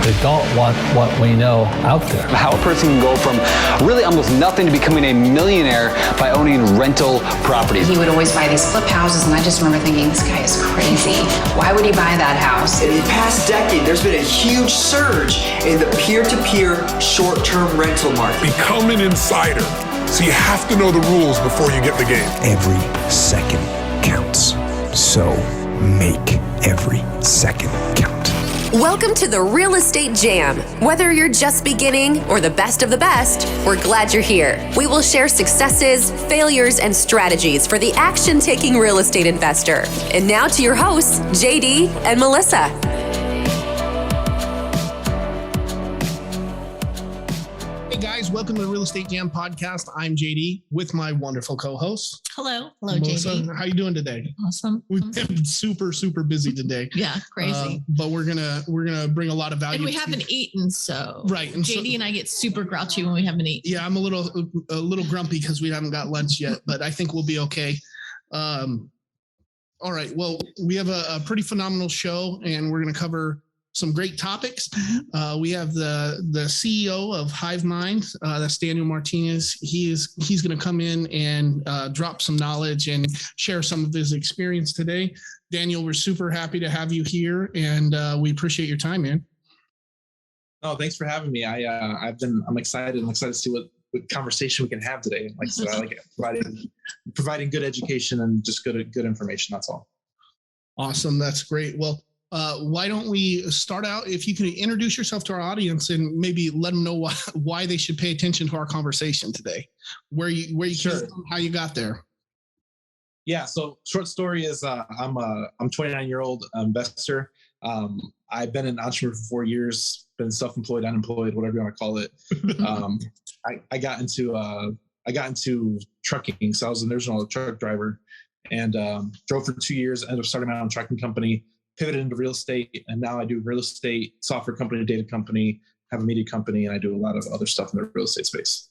They don't want what we know out there. How a person can go from really almost nothing to becoming a millionaire by owning rental properties. He would always buy these flip houses, and I just remember thinking, this guy is crazy. Why would he buy that house? In the past decade, there's been a huge surge in the peer-to-peer short-term rental market. Become an insider. So you have to know the rules before you get the game. Every second counts. So make every second count. Welcome to the Real Estate Jam. Whether you're just beginning or the best of the best, we're glad you're here. We will share successes, failures, and strategies for the action-taking real estate investor. And now to your hosts, JD and Melissa. Hey guys, welcome to the Real Estate Jam podcast. I'm JD with my wonderful co-host. Hello, Melissa. JD. How you doing today? Awesome. We've been super busy today. Yeah, crazy. But we're gonna bring a lot of value. And we haven't eaten, so right. And JD and I get super grouchy when we haven't eaten. Yeah, I'm a little grumpy because we haven't got lunch yet, but I think we'll be okay. All right. Well, we have a pretty phenomenal show, and we're gonna cover some great topics. We have the CEO of Hive, that's Daniel Martinez. He's going to come in and drop some knowledge and share some of his experience today. Daniel, we're super happy to have you here, and we appreciate your time, man. Oh, thanks for having me. I'm excited. I'm excited to see what conversation we can have today. Like I said, I like it. Providing good education and just good information. That's all. Awesome. That's great. Well, why don't we start out, if you can introduce yourself to our audience and maybe let them know why they should pay attention to our conversation today, where you sure. came from, how you got there. Yeah. So short story is I'm 29-year-old investor. I've been an entrepreneur for 4 years, been self-employed, unemployed, whatever you want to call it. I got into trucking. So I was an original truck driver and drove for 2 years, ended up starting my own trucking company, pivoted into real estate, and now I do real estate, software company, data company, have a media company, and I do a lot of other stuff in the real estate space.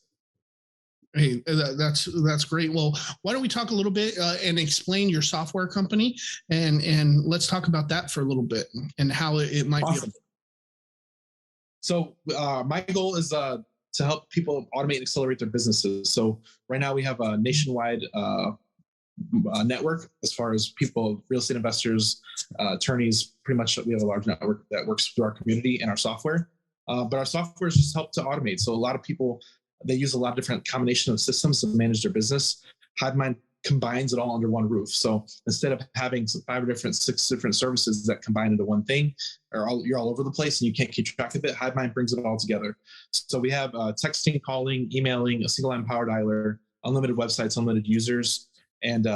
Hey, that's great. Well, why don't we talk a little bit and explain your software company, and let's talk about that for a little bit and how it might awesome. be. So my goal is to help people automate and accelerate their businesses. So right now we have a nationwide network as far as people, real estate investors, attorneys. Pretty much we have a large network that works through our community and our software. But our software is just help to automate. So a lot of people, they use a lot of different combination of systems to manage their business. HiveMind combines it all under one roof. So instead of having 6 different services that combine into one thing, you're all over the place and you can't keep track of it, HiveMind brings it all together. So we have texting, calling, emailing, a single line power dialer, unlimited websites, unlimited users. And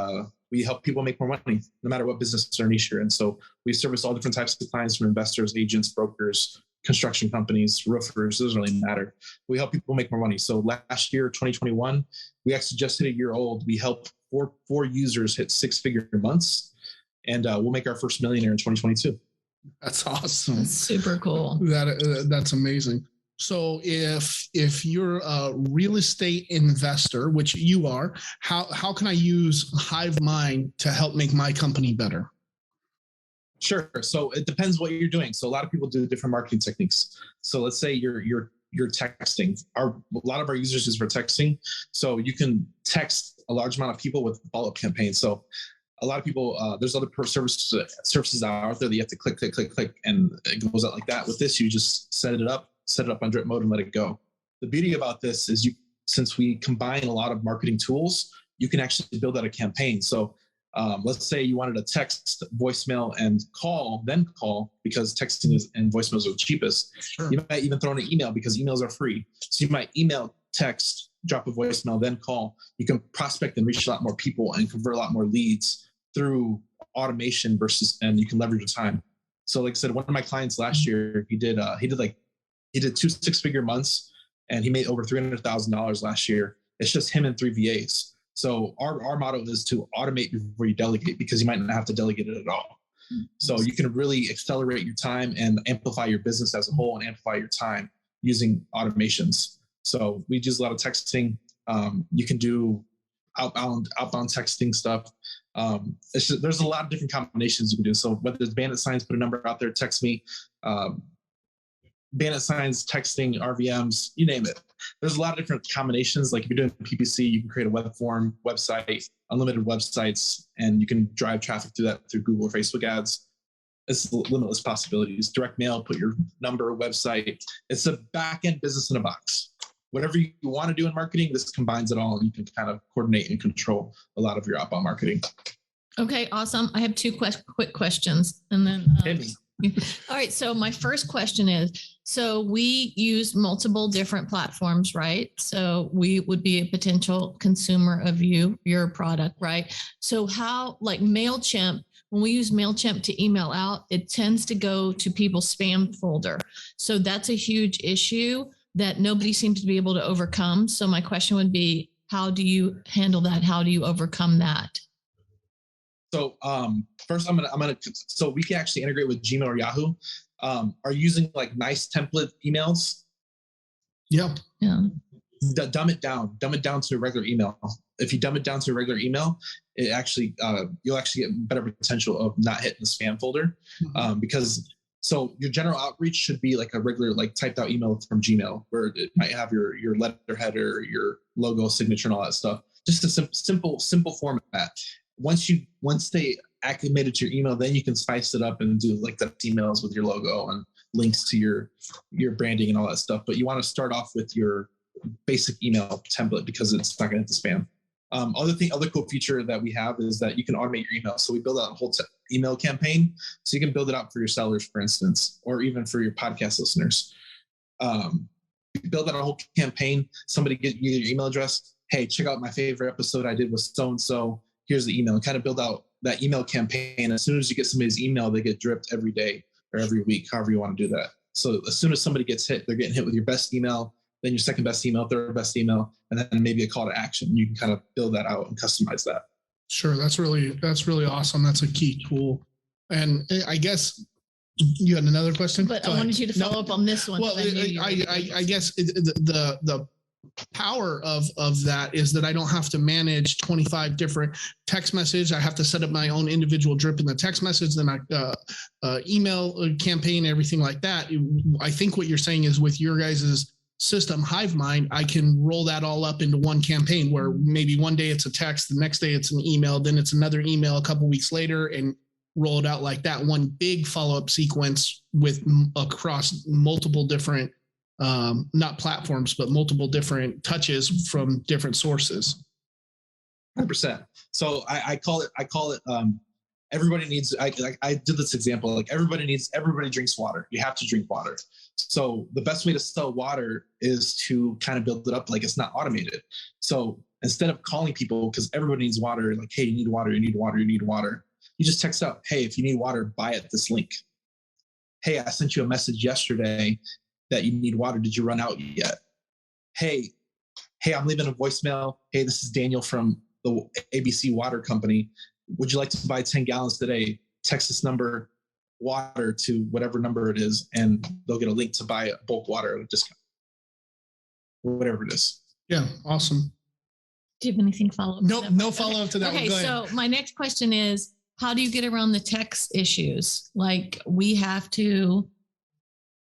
we help people make more money, no matter what business or niche you're in. So we service all different types of clients, from investors, agents, brokers, construction companies, roofers. It doesn't really matter. We help people make more money. So last year, 2021, we actually just hit a year old. We helped four users hit 6-figure months, and we'll make our first millionaire in 2022. That's awesome. That's super cool. That's amazing. So if you're a real estate investor, which you are, how can I use HiveMind to help make my company better? Sure. So it depends what you're doing. So a lot of people do different marketing techniques. So let's say you're texting. A lot of our users use for texting. So you can text a large amount of people with follow-up campaigns. So a lot of people, there's other services out there that you have to click, and it goes out like that. With this, you just set it up on drip mode and let it go. The beauty about this is since we combine a lot of marketing tools, you can actually build out a campaign. So let's say you wanted to text, voicemail, and call, because texting and voicemails are the cheapest. Sure. You might even throw in an email because emails are free. So you might email, text, drop a voicemail, then call. You can prospect and reach a lot more people and convert a lot more leads through automation and you can leverage your time. So like I said, one of my clients last year, he did 2 6-figure months, and he made over $300,000 last year. It's just him and 3 VAs. So our motto is to automate before you delegate, because you might not have to delegate it at all. So you can really accelerate your time and amplify your business as a whole and amplify your time using automations. So we use a lot of texting. You can do outbound texting stuff. There's a lot of different combinations you can do. So whether it's bandit signs, put a number out there, text me. bandit signs, texting, RVMs, you name it. There's a lot of different combinations. Like if you're doing PPC, you can create a web form, website, unlimited websites, and you can drive traffic through that through Google or Facebook ads. It's limitless possibilities. Direct mail, put your number, website. It's a back-end business in a box. Whatever you want to do in marketing, this combines it all, and you can kind of coordinate and control a lot of your outbound marketing. Okay, awesome. I have two quick questions, and then Hit me. all right. So my first question is, so we use multiple different platforms, right? So we would be a potential consumer of your product, right? So how, like MailChimp, when we use MailChimp to email out, it tends to go to people's spam folder. So that's a huge issue that nobody seems to be able to overcome. So my question would be, how do you handle that? How do you overcome that? So first, so we can actually integrate with Gmail or Yahoo. Are you using like nice template emails? Yeah. Dumb it down to a regular email. If you dumb it down to a regular email, it actually you'll actually get better potential of not hitting the spam folder. Because so your general outreach should be like a regular, like typed out email from Gmail, where it might have your letterheader, your logo, signature, and all that stuff. Just a simple format. Once they acclimated to your email, then you can spice it up and do like the emails with your logo and links to your branding and all that stuff. But you want to start off with your basic email template because it's not going to hit the spam. Other cool feature that we have is that you can automate your email. So we build out a whole email campaign. So you can build it out for your sellers, for instance, or even for your podcast listeners. You build out a whole campaign. Somebody get you your email address. Hey, check out my favorite episode I did with so-and-so. Here's the email. And kind of build out that email campaign. As soon as you get somebody's email, they get dripped every day or every week, however you want to do that. So as soon as somebody gets hit, they're getting hit with your best email, then your second best email, third best email, and then maybe a call to action. You can kind of build that out and customize that. Sure. That's really awesome. That's a key tool. And I guess you had another question, but I wanted you to follow up on this one. Well, I guess the power of that is that I don't have to manage 25 different text messages. I have to set up my own individual drip in the text message, then email campaign, everything like that. I think what you're saying is with your guys's system, HiveMind, I can roll that all up into one campaign where maybe one day it's a text, the next day it's an email, then it's another email a couple weeks later, and roll it out like that. One big follow-up sequence with across multiple different not platforms, but multiple different touches from different sources. 100%. So I call it everybody needs, I did this example, like everybody drinks water. You have to drink water. So the best way to sell water is to kind of build it up like it's not automated. So instead of calling people, because everybody needs water, like, hey, you need water, you need water, you need water. You just text out, hey, if you need water, buy at this link. Hey, I sent you a message yesterday that you need water. Did you run out yet? Hey, I'm leaving a voicemail. Hey, this is Daniel from the ABC Water Company. Would you like to buy 10 gallons today? Text this number, water, to whatever number it is, and they'll get a link to buy bulk water at a discount. Whatever it is. Yeah, awesome. Do you have anything follow-up? No follow-up to that. Okay, so my next question is, how do you get around the text issues? Like we have to...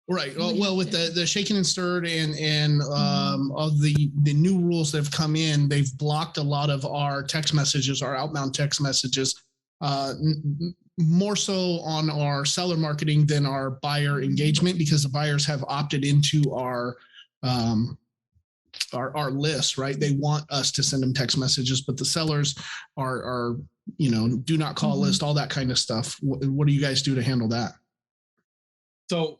Right. Well, with the shaken and stirred and of the new rules that have come in, they've blocked a lot of our text messages, our outbound text messages, more so on our seller marketing than our buyer engagement, because the buyers have opted into our list, right? They want us to send them text messages, but the sellers are do not call list, all that kind of stuff. What do you guys do to handle that? So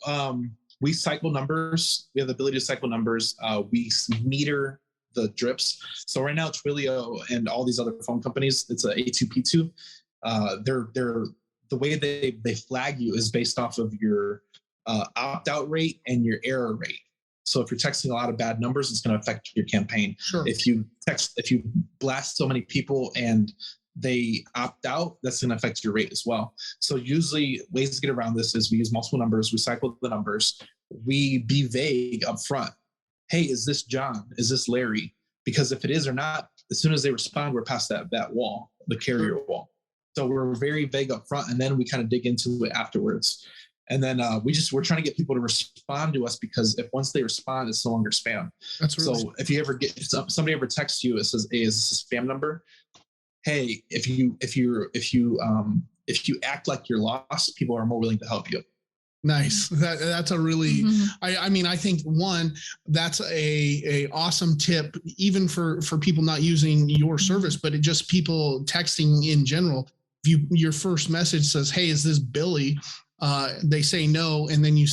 we cycle numbers. We have the ability to cycle numbers. We meter the drips. So right now, Twilio and all these other phone companies, it's a A2P2. They're the way they flag you is based off of your opt-out rate and your error rate. So if you're texting a lot of bad numbers, it's going to affect your campaign. Sure. If you blast so many people and they opt out, that's going to affect your rate as well. So usually ways to get around this is we use multiple numbers, we cycle the numbers, we be vague up front. Hey, is this John? Is this Larry? Because if it is or not, as soon as they respond, we're past that wall, the carrier wall. So we're very vague up front, and then we kind of dig into it afterwards. And then we're trying to get people to respond to us, because if once they respond, it's no longer spam. That's really so if you ever get, if somebody ever texts you, it says, "Hey, is this a spam number?" Hey, if you act like you're lost, people are more willing to help you. Nice. That's a really, I mean, I think that's a awesome tip, even for people not using your service, but it just people texting in general. If your first message says, "Hey, is this Billy?" They say no, and then you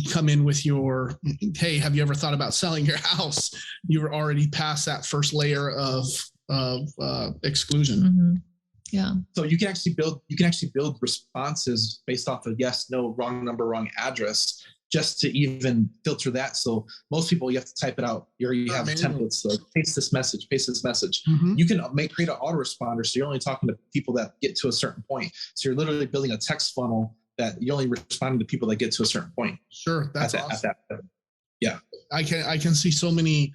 come in with your, "Hey, have you ever thought about selling your house?" You're already past that first layer of exclusion. Mm-hmm. Yeah. So you can actually build responses based off of yes, no, wrong number, wrong address, just to even filter that. So most people, you have to type it out. You have templates, like paste this message. You can create an autoresponder, so you're only talking to people that get to a certain point. So you're literally building a text funnel that you're only responding to people that get to a certain point. Sure, that's awesome. Yeah, I can see so many.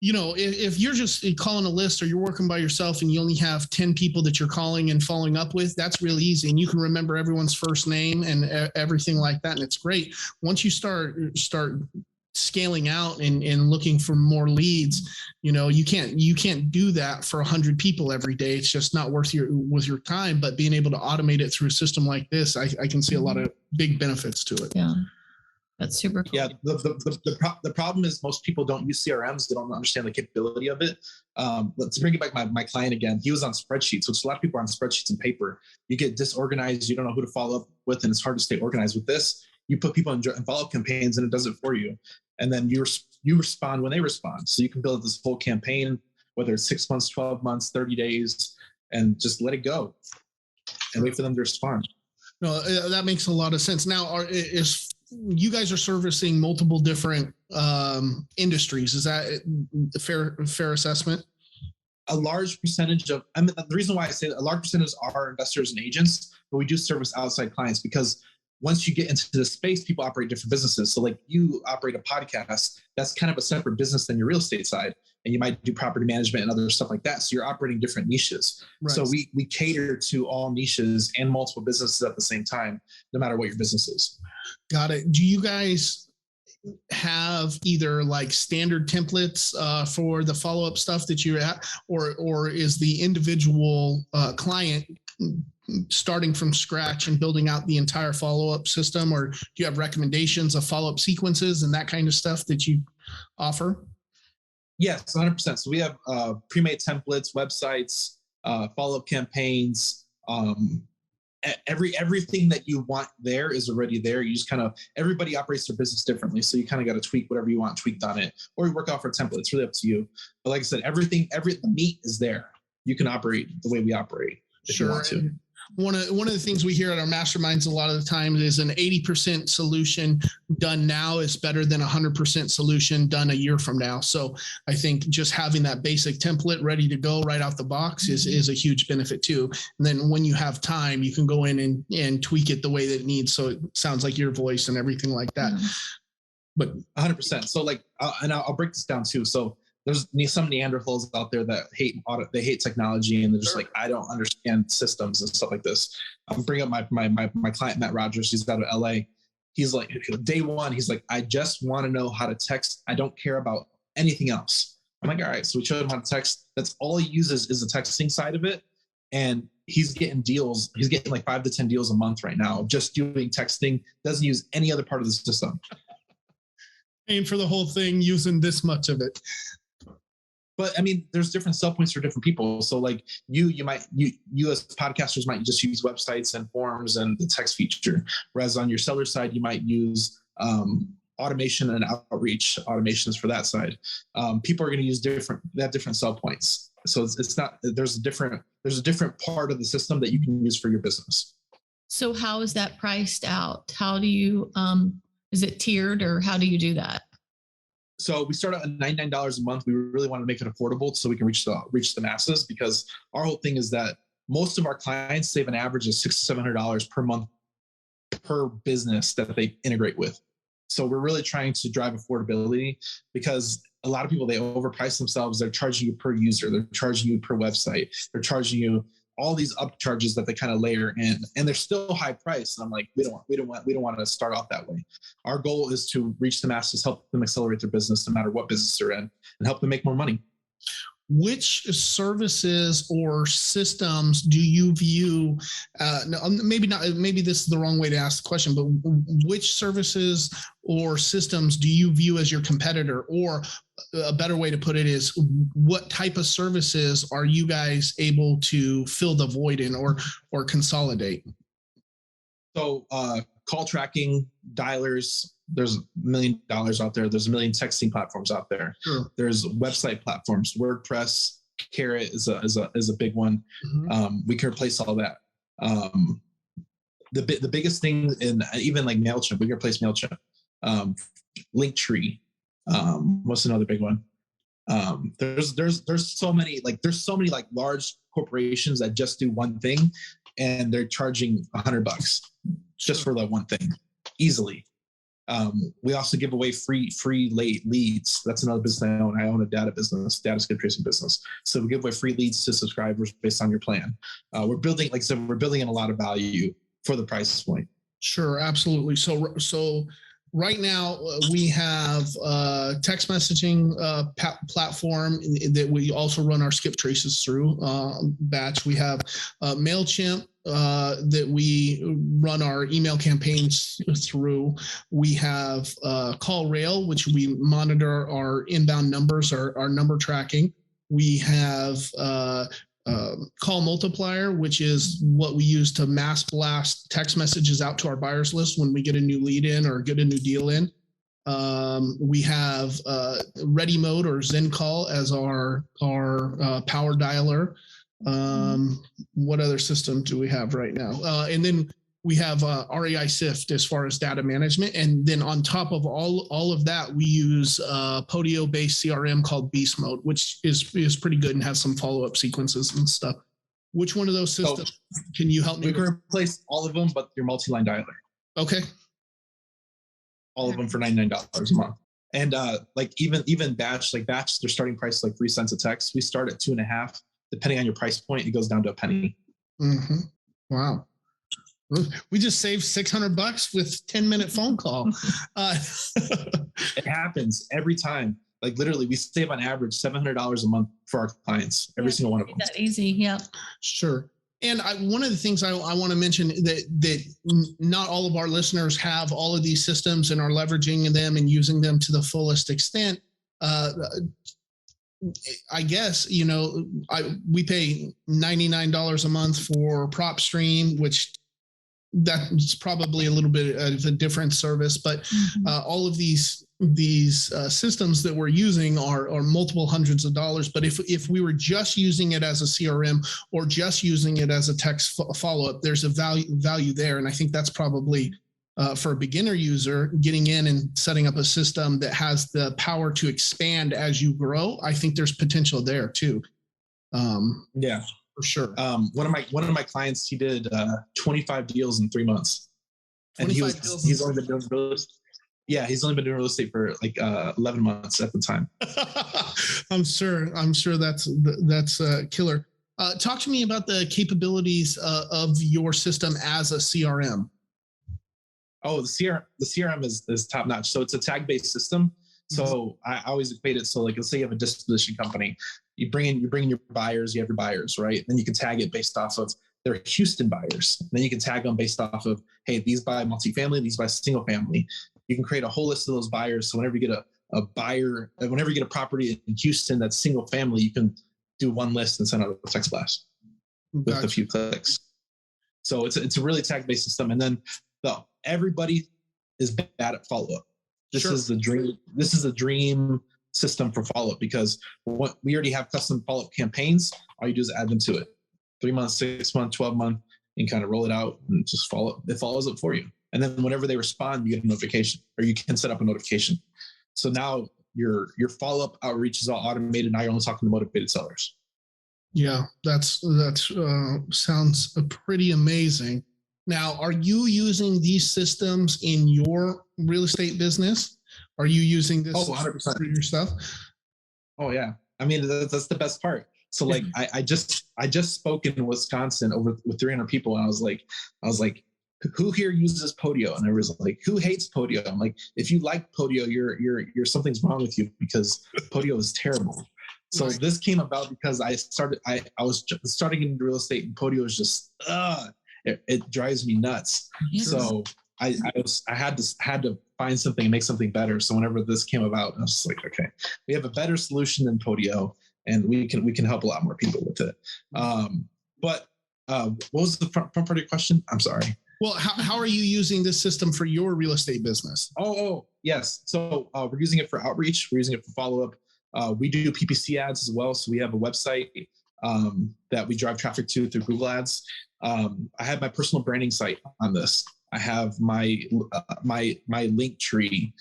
If you're just calling a list, or you're working by yourself and you only have 10 people that you're calling and following up with, that's really easy. And you can remember everyone's first name and everything like that. And it's great. Once you start scaling out and looking for more leads, you can't do that for 100 people every day. It's just not worth your time. But being able to automate it through a system like this, I can see a lot of big benefits to it. Yeah. That's super cool. Yeah, the problem is most people don't use CRMs. They don't understand the capability of it. Let's bring it back my client again. He was on spreadsheets, which a lot of people are on spreadsheets and paper. You get disorganized. You don't know who to follow up with, and it's hard to stay organized. With this, you put people in follow-up campaigns, and it does it for you. And then you respond when they respond. So you can build this whole campaign, whether it's 6 months, 12 months, 30 days, and just let it go and wait for them to respond. No, that makes a lot of sense. Now, you guys are servicing multiple different industries. Is that a fair assessment? A large percentage of, the reason why I say that a large percentage are investors and agents, but we do service outside clients, because once you get into this space, people operate different businesses. So like you operate a podcast, that's kind of a separate business than your real estate side. And you might do property management and other stuff like that. So you're operating different niches. Right. So we cater to all niches and multiple businesses at the same time, no matter what your business is. Got it. Do you guys have either like standard templates for the follow-up stuff that you have, or is the individual client starting from scratch and building out the entire follow-up system? Or do you have recommendations of follow-up sequences and that kind of stuff that you offer? Yes, 100%. So we have pre-made templates, websites, follow-up campaigns. Everything that you want there is already there. You just everybody operates their business differently. So you kind of got to tweak whatever you want tweaked on it, or you work off our template. It's really up to you. But like I said, the meat is there. You can operate the way we operate if you want to. One of the things we hear at our masterminds a lot of the time is an 80% solution done now is better than 100% solution done a year from now. So I think just having that basic template ready to go right out the box is a huge benefit too. And then when you have time, you can go in and tweak it the way that it needs. So it sounds like your voice and everything like that. But 100%. So like, I'll break this down too. So there's some Neanderthals out there that hate technology, and they're just like, I don't understand systems and stuff like this. I'm bringing up my client, Matt Rogers. He's out of LA. He's like, day one, he's like, I just want to know how to text. I don't care about anything else. I'm like, all right. So we showed him how to text. That's all he uses is the texting side of it. And he's getting deals. He's getting like 5 to 10 deals a month right now, just doing texting. Doesn't use any other part of the system. Paying for the whole thing, using this much of it. But I mean, there's different sell points for different people. So like you as podcasters might just use websites and forums and the text feature. Whereas on your seller side, you might use automation and outreach automations for that side. People are going to use different sell points. So it's not, there's a different part of the system that you can use for your business. So how is that priced out? How do you, is it tiered, or how do you do that? So we start out at $99 a month. We really want to make it affordable so we can reach the masses, because our whole thing is that most of our clients save an average of $600 to $700 per month per business that they integrate with. So we're really trying to drive affordability, because a lot of people, they overprice themselves. They're charging you per user. They're charging you per website. They're charging you all these upcharges that they kind of layer in, and they're still high priced. And I'm like, we don't want to start off that way. Our goal is to reach the masses, help them accelerate their business, no matter what business they're in, and help them make more money. Which services or systems do you view? Maybe not. Maybe this is the wrong way to ask the question, but which services or systems do you view as your competitor? Or a better way to put it is, what type of services are you guys able to fill the void in or consolidate? So call tracking, dialers. There's $1 million out there. There's a million texting platforms out there. Sure. There's website platforms. WordPress, Carrot is a big one. Mm-hmm. We can replace all that. The biggest thing in even like MailChimp, we can replace MailChimp. Linktree. What's another big one? There's so many like large corporations that just do one thing, and they're charging $100 just for that one thing, easily. We also give away free late leads. That's another business I own. I own a data skip tracing business. So we give away free leads to subscribers based on your plan. We're building, like I said, we're building in a lot of value for the price point. Sure, absolutely. So right now we have a text messaging platform that we also run our skip traces through batch. We have MailChimp that we run our email campaigns through. We have CallRail, which we monitor our inbound numbers, our number tracking. We have Call Multiplier, which is what we use to mass blast text messages out to our buyers list when we get a new lead in or get a new deal in. We have Ready Mode or Zen Call as our power dialer. What other system do we have right now? And then we have REI Sift as far as data management. And then on top of all of that, we use Podio-based CRM called Beast Mode, which is pretty good and has some follow-up sequences and stuff. Which one of those systems can you help me We with? can replace all of them, but your multi-line dialer. Okay. All of them for $99 a month. And like even Batch, their starting price like 3 cents a text. We start at 2.5. Depending on your price point, it goes down to a penny. Mm-hmm. Wow. We just saved $600 with 10-minute phone call. It happens every time. Like literally, we save on average $700 a month for our clients, every single one of them. That easy, yeah. Sure. And one of the things I want to mention that not all of our listeners have all of these systems and are leveraging them and using them to the fullest extent. I guess, we pay $99 a month for PropStream, which that's probably a little bit of a different service, but all of these systems that we're using are multiple hundreds of dollars. But if we were just using it as a CRM or just using it as a text follow-up, there's a value there. And I think that's probably for a beginner user, getting in and setting up a system that has the power to expand as you grow. I think there's potential there too. Yeah, for sure. One of my clients, he did 25 deals in 3 months, and he's only been doing real estate. Yeah, he's only been doing real estate for like 11 months at the time. I'm sure that's killer. Talk to me about the capabilities of your system as a CRM. Oh, the CRM is top notch. So it's a tag-based system. So I always equate it. So like, let's say you have a disposition company, you bring in your buyers, you have your buyers, right? Then you can tag it based off of their Houston buyers. And then you can tag them based off of, hey, these buy multifamily, these buy single family. You can create a whole list of those buyers. So whenever you get a buyer, whenever you get a property in Houston that's single family, you can do one list and send out a text blast with a few clicks. So it's a really tag-based system. And then everybody is bad at follow-up. This is the dream. This is a dream system for follow-up, because we already have custom follow-up campaigns. All you do is add them to it. 3 months, 6 months, 12 months, and kind of roll it out and just follow. It follows up for you. And then whenever they respond, you get a notification, or you can set up a notification. So now your follow-up outreach is all automated. Now you're only talking to motivated sellers. Yeah, that sounds pretty amazing. Now, are you using these systems in your real estate business? Are you using this 100% for your stuff? Oh yeah. I mean, that's the best part. So like I just spoke in Wisconsin with 300 people, and I was like, who here uses Podio? And everyone's like, who hates Podio? I'm like, if you like Podio, you're something's wrong with you, because Podio is terrible. So this came about because I was starting into real estate, and Podio is just it drives me nuts. So I had to find something and make something better. So whenever this came about, I was like, okay, we have a better solution than Podio, and we can help a lot more people with it. But what was the front part of your question? I'm sorry. Well, how are you using this system for your real estate business? Oh yes. So we're using it for outreach. We're using it for follow-up. We do PPC ads as well. So we have a website that we drive traffic to through Google Ads. I have my personal branding site on this. I have my link tree.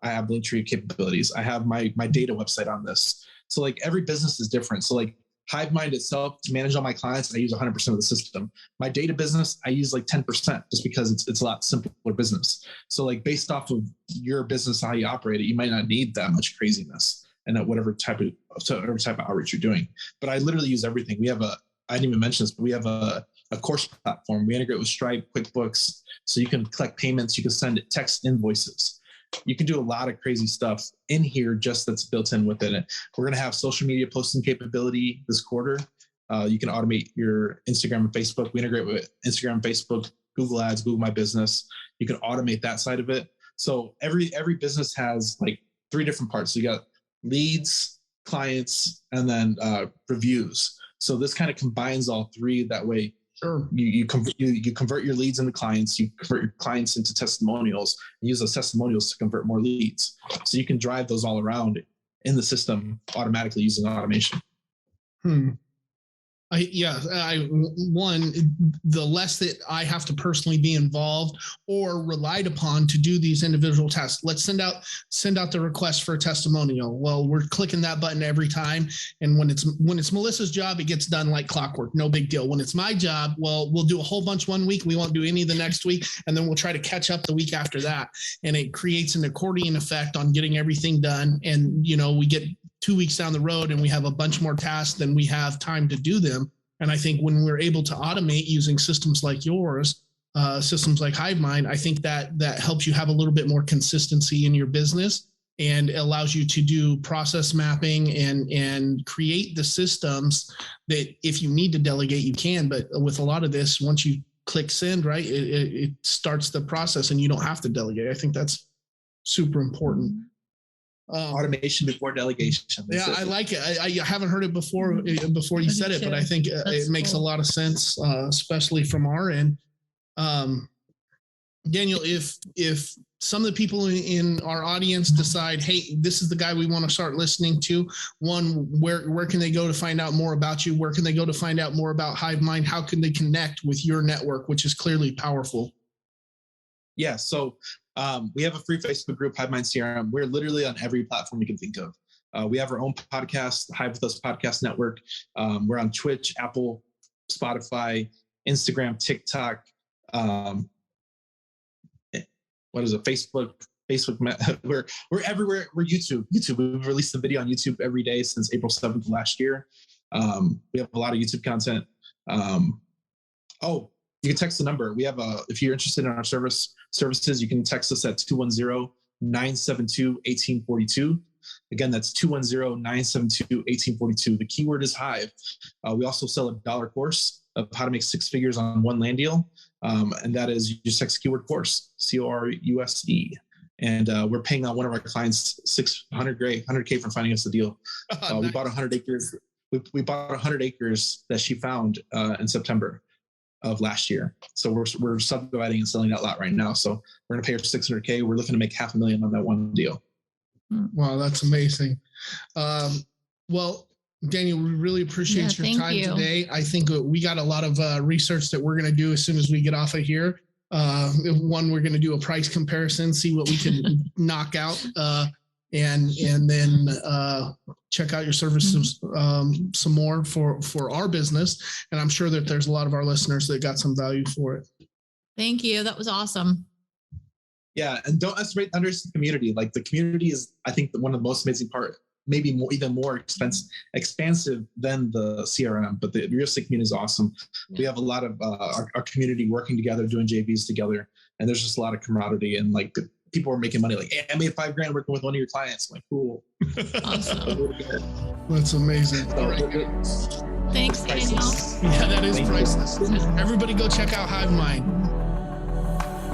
I have link tree capabilities. I have my data website on this. So like every business is different. So like HiveMind itself, to manage all my clients, I use 100% of the system. My data business, I use like 10%, just because it's a lot simpler business. So like based off of your business, how you operate it, you might not need that much craziness and whatever type of outreach you're doing. But I literally use everything. I didn't even mention this, but we have a course platform. We integrate with Stripe, QuickBooks, so you can collect payments. You can send text invoices. You can do a lot of crazy stuff in here just that's built in within it. We're going to have social media posting capability this quarter. You can automate your Instagram and Facebook. We integrate with Instagram, Facebook, Google Ads, Google My Business. You can automate that side of it. So every business has like 3 different parts. So you got leads, clients, and then reviews. So this kind of combines all 3. That way, sure, you convert your leads into clients. You convert your clients into testimonials, and use those testimonials to convert more leads. So you can drive those all around in the system automatically using automation. The less that I have to personally be involved or relied upon to do these individual tasks. Let's send out the request for a testimonial. Well, we're clicking that button every time. And when it's Melissa's job, it gets done like clockwork. No big deal. When it's my job, well, we'll do a whole bunch one week. We won't do any the next week. And then we'll try to catch up the week after that. And it creates an accordion effect on getting everything done. And, we get 2 weeks down the road and we have a bunch more tasks than we have time to do them. And I think when we're able to automate using systems like yours, systems like HiveMind, I think that helps you have a little bit more consistency in your business and allows you to do process mapping and create the systems that if you need to delegate, you can. But with a lot of this, once you click send, right, it starts the process and you don't have to delegate. I think that's super important. Automation before delegation. Yeah, I like it. I haven't heard it before you said it, but I think it makes a lot of sense, especially from our end. Daniel, if some of the people in our audience decide, hey, this is the guy we want to start listening to, where can they go to find out more about you? Where can they go to find out more about HiveMind? How can they connect with your network, which is clearly powerful? Yeah, so we have a free Facebook group, HiveMind CRM. We're literally on every platform you can think of. We have our own podcast, Hive with Us Podcast Network. We're on Twitch, Apple, Spotify, Instagram, TikTok. What is it? Facebook. We're everywhere. We're YouTube. We've released a video on YouTube every day since April 7th of last year. We have a lot of YouTube content. You can text the number. We have if you're interested in our services, you can text us at 210-972-1842. Again, that's 210-972-1842. The keyword is Hive. We also sell a $1 course of how to make 6 figures on one land deal. And that is you just text keyword course, CORUSE. And we're paying one of our clients $100K for finding us a deal. Nice. We bought 100 acres. We bought 100 acres that she found in September of last year. So we're subdividing and selling that lot right now. So we're going to pay her $600K. We're looking to make $500,000 on that one deal. Wow, that's amazing. Well, Daniel, we really appreciate your time today. I think we got a lot of research that we're going to do as soon as we get off of here. One, we're going to do a price comparison, see what we can knock out, and then check out your services some more for our business. And I'm sure that there's a lot of our listeners that got some value for it. Thank you. That was awesome. Yeah, and don't underestimate the community. Like the community is, I think, one of the most amazing maybe even more expansive than the CRM, but the real estate community is awesome. We have a lot of our community working together, doing JVs together, and there's just a lot of camaraderie, and like people are making money. Like, hey, I made $5,000 working with one of your clients. I'm like, cool. Awesome. That's amazing. All right. Thanks, Daniel. Yeah, that is priceless. Everybody go check out Hive Mind.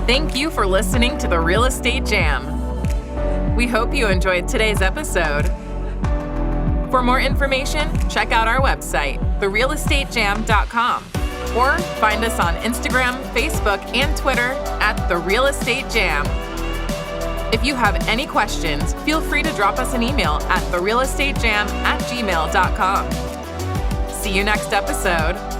Thank you for listening to the Real Estate Jam. We hope you enjoyed today's episode. For more information, check out our website, therealestatejam.com, or find us on Instagram, Facebook, and Twitter at The Real Estate Jam. If you have any questions, feel free to drop us an email at therealestatejam@gmail.com. See you next episode.